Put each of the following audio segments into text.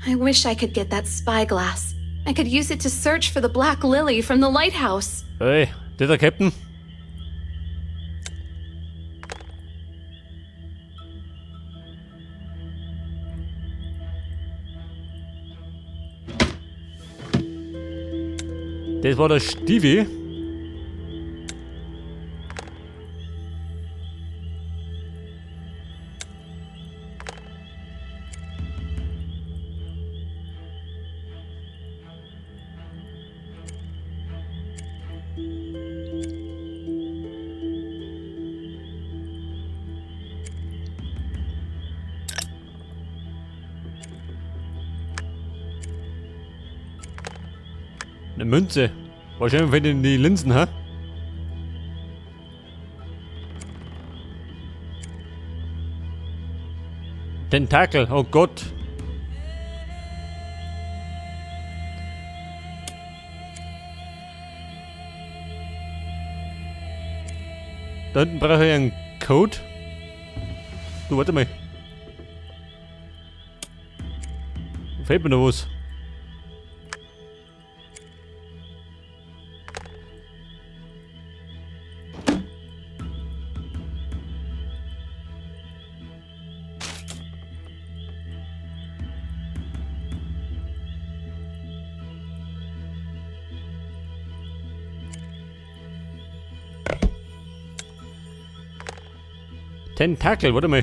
I wish I could get that spyglass. I could use it to search for the Black Lily from the lighthouse. Hey, das ist der Captain. Das war der Stevie. Eine Münze. Wahrscheinlich wenn die Linsen, hä? Tentakel, oh Gott. Da hinten brauche ich einen Code. Du, warte mal. Fehlt mir noch was. Tentakel, warte mal.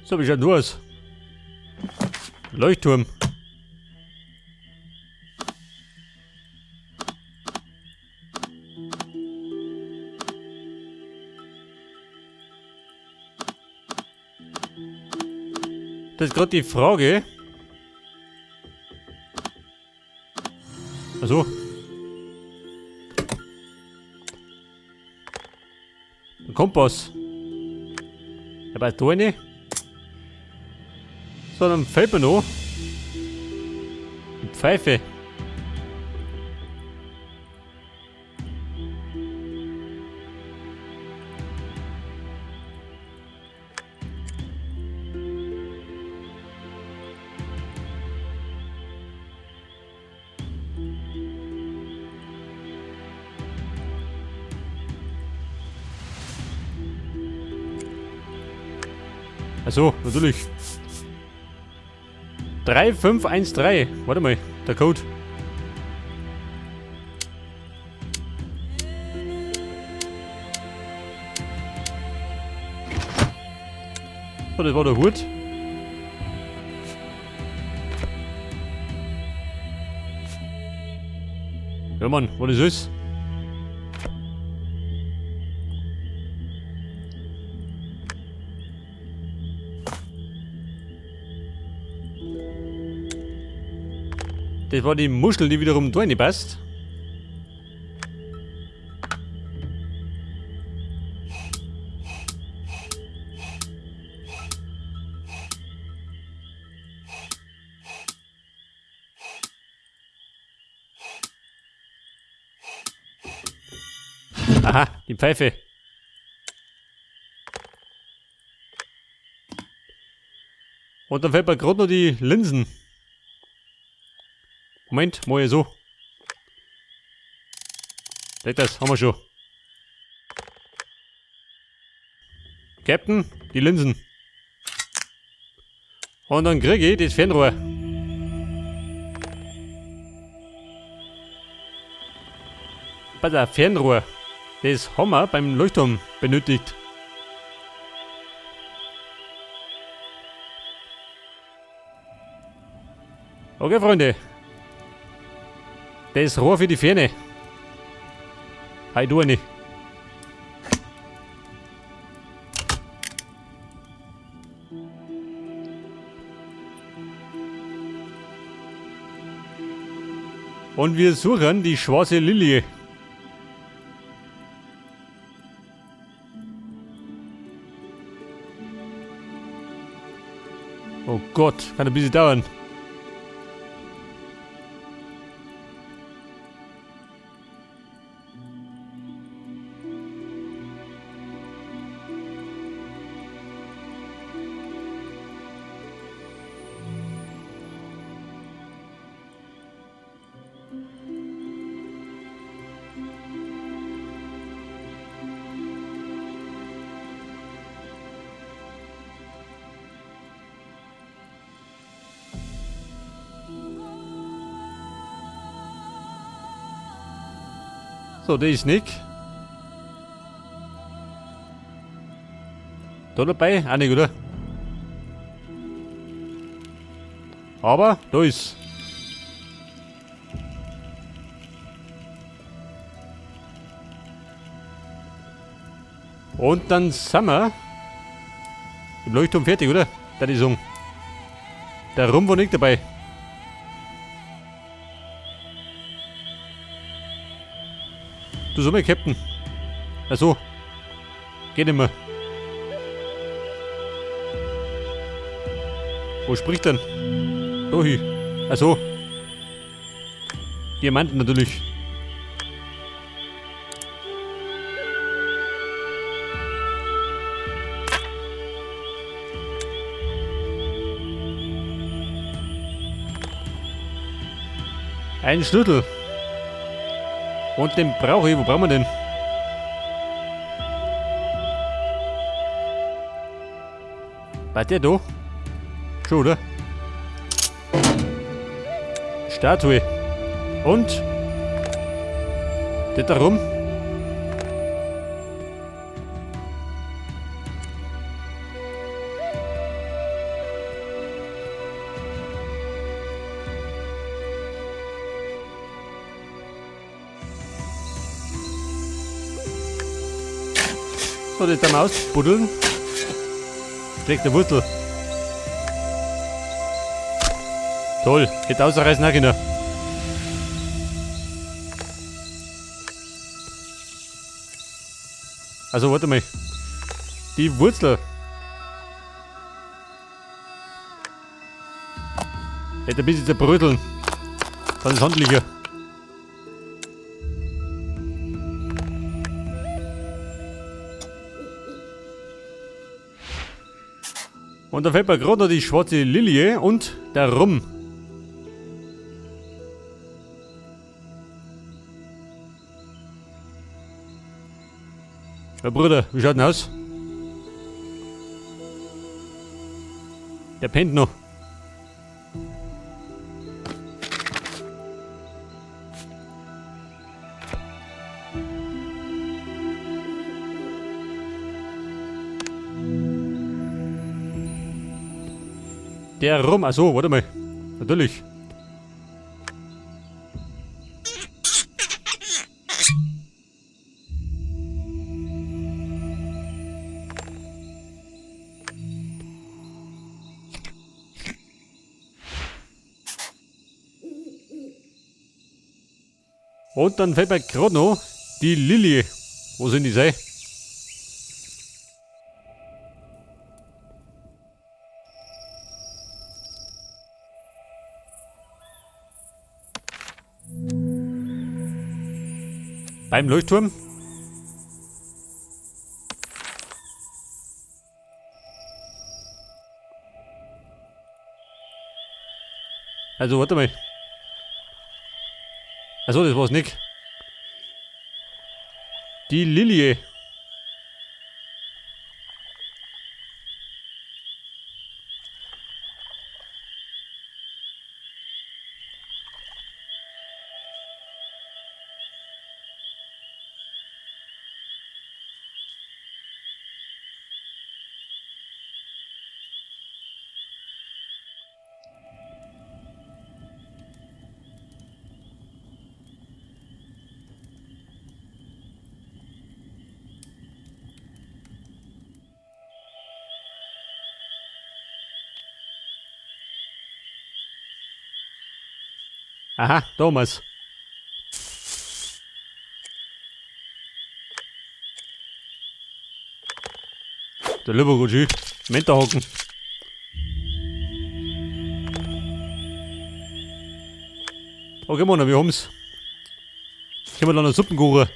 So, wie schaut das aus? Leuchtturm. Das ist gerade die Frage. Also. Ein Kompass. Aber da eine. So, dann fällt mir noch die Pfeife. Achso, natürlich. 3513. Warte mal, der Code. So, das war der Hut. Ja Mann, was ist das? Das war die Muschel, die wiederum da passt. Aha, die Pfeife. Und dann fällt mir gerade noch die Linsen. Moment, mal so. Seht das, haben wir schon. Captain, die Linsen. Und dann kriege ich das Fernrohr. Bei der Fernrohr. Das haben wir beim Leuchtturm benötigt. Okay, Freunde. Das Rohr für die Ferne. Hey, du nicht. Und wir suchen die schwarze Lilie. Oh Gott, kann ein bisschen dauern. So, der ist nicht. Da dabei? Auch nicht, oder? Aber, da ist. Und dann sind wir im Leuchtturm fertig, oder? Der ist der Rum war nicht dabei. Du so mal, Captain. Achso. Geht nicht mehr. Wo spricht denn? Da hin. Achso. Diamanten natürlich. Ein Schlüssel. Und den brauche ich. Wo brauchen wir den? War der da? Schon, oder? Statue. Und? Der da rum? So, das dann ausbuddeln. Steckt der Wurzel. Toll, geht ausreißen auch noch. Also, warte mal. Die Wurzel. Hätte ein bisschen zerbröteln. Dann ist handlicher. Und da fällt mir gerade noch die schwarze Lilie und der Rum. Ja, Bruder, wie schaut denn aus? Der pennt noch. Der Rum, achso, warte mal. Natürlich. Und dann fällt mir gerade noch die Lilie. Wo sind die sei? Beim Leuchtturm. Also, warte mal. Achso, das war's nicht. Die Lilie. Aha, damals. Der lieber gut schön. Mentor hocken. Okay, Mann, wir haben's. Können wir da noch Suppen kochen?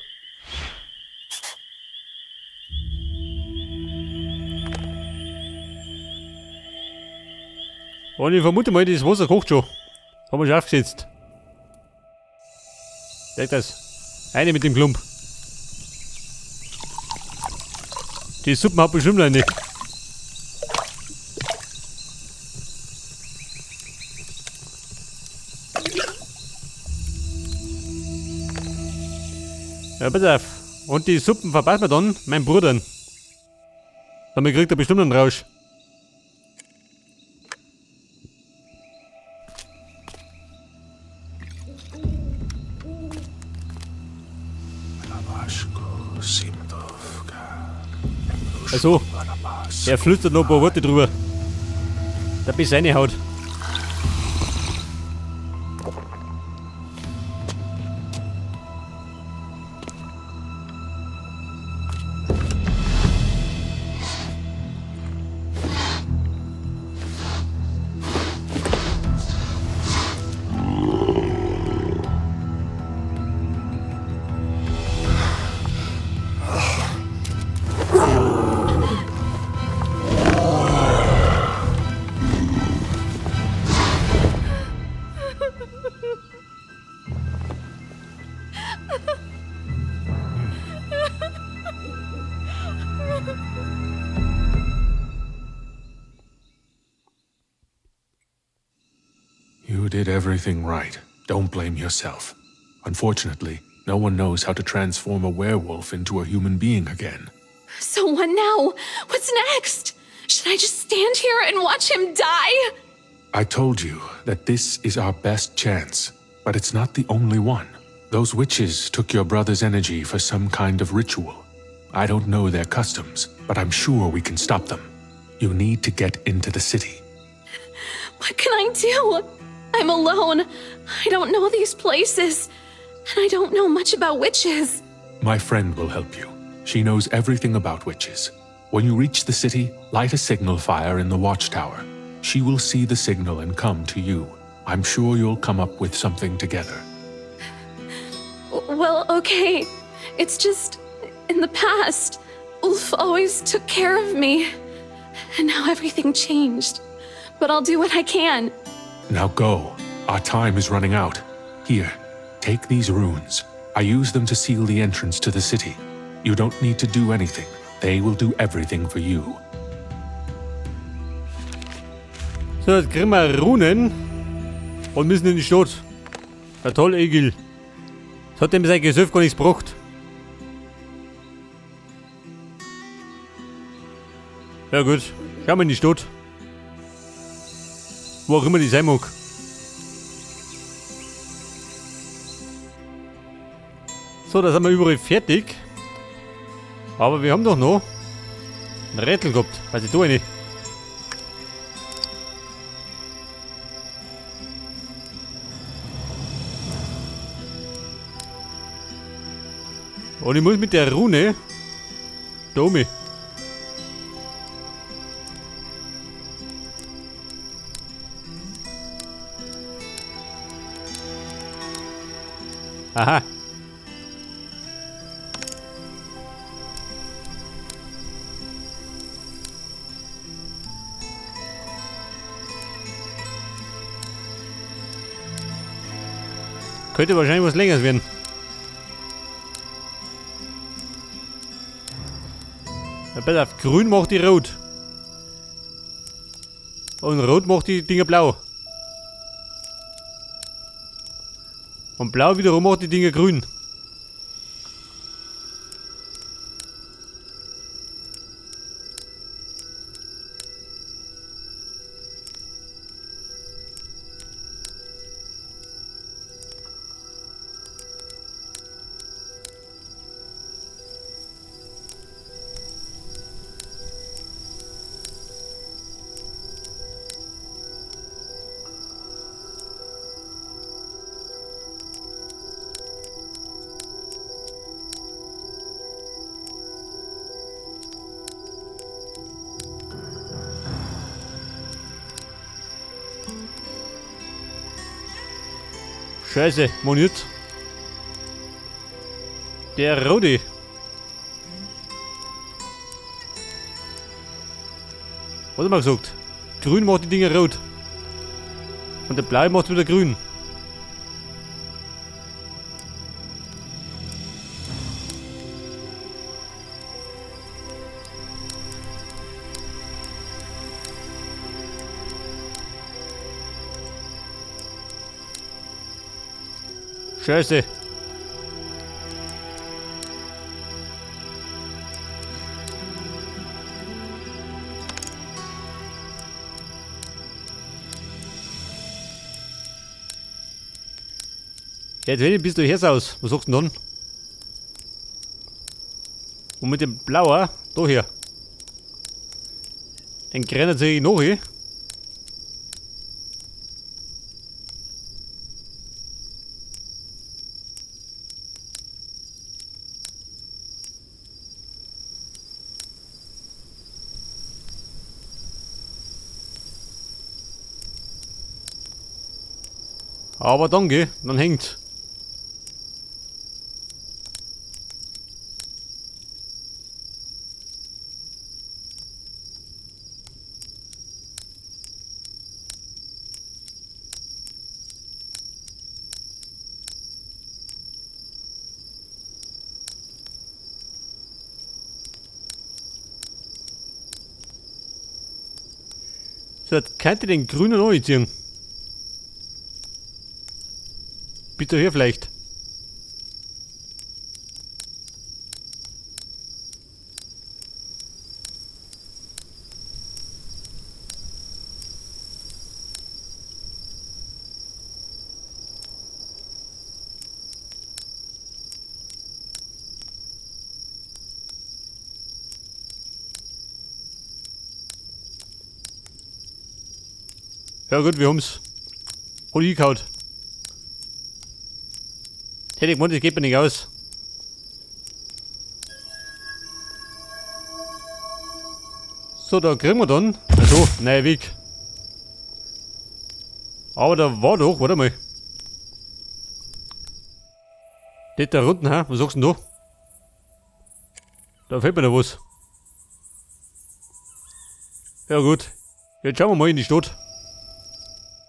Und ich vermute mal, das Wasser kocht schon. Haben wir schon aufgesetzt. Seht das? Eine mit dem Klump. Die Suppen hat bestimmt eine. Ja, pass auf. Und die Suppen verpassen wir dann meinem Bruder. Damit kriegt er bestimmt einen Rausch. Also, er flüstert noch ein paar Worte drüber. Da bis seine Haut. You did everything right. Don't blame yourself. Unfortunately, no one knows how to transform a werewolf into a human being again. So what now? What's next? Should I just stand here and watch him die? I told you that this is our best chance, but it's not the only one. Those witches took your brother's energy for some kind of ritual. I don't know their customs, but I'm sure we can stop them. You need to get into the city. What can I do? I'm alone. I don't know these places. And I don't know much about witches. My friend will help you. She knows everything about witches. When you reach the city, light a signal fire in the watchtower. She will see the signal and come to you. I'm sure you'll come up with something together. Well, okay. It's just, in the past, Ulf always took care of me. And now everything changed. But I'll do what I can. Now go. Our time is running out. Here, take these runes. I use them to seal the entrance to the city. You don't need to do anything. They will do everything for you. So, jetzt kriegen wir Runen und müssen in die Stadt. Ja toll, Egil. Das hat dem sein Gesöff gar nichts gebracht. Ja gut, schauen wir in die Stadt. Wo auch immer die sein mag. So, da sind wir überall fertig. Aber wir haben doch noch ein Rätsel gehabt. Also da eine. Und ich muss mit der Rune da oben. Aha. Könnte wahrscheinlich was Längeres werden. Ja, pass auf, grün macht die rot. Und rot macht die Dinger blau. Und blau wiederum macht die Dinger grün. Scheiße, moniert. Der rote. Was hat man gesagt? Grün macht die Dinger rot. Und der blaue macht wieder grün. Scheiße. Jetzt will ich bis du her aus. Was sagst du denn dann? Und mit dem Blauer, da hier. Den grennen sich noch hin. Aber danke, dann hängt. So, jetzt könnte ich den grünen anziehen. Bitte hier vielleicht. Ja gut, wir haben's. Hol hingehauen. Hätte ich gemeint, das geht mir nicht aus. So, da kriegen wir dann. Also, neuer Weg. Aber da war doch, warte mal. Nicht da unten, ha? Was sagst du denn da? Da fehlt mir noch was. Ja gut. Jetzt schauen wir mal in die Stadt.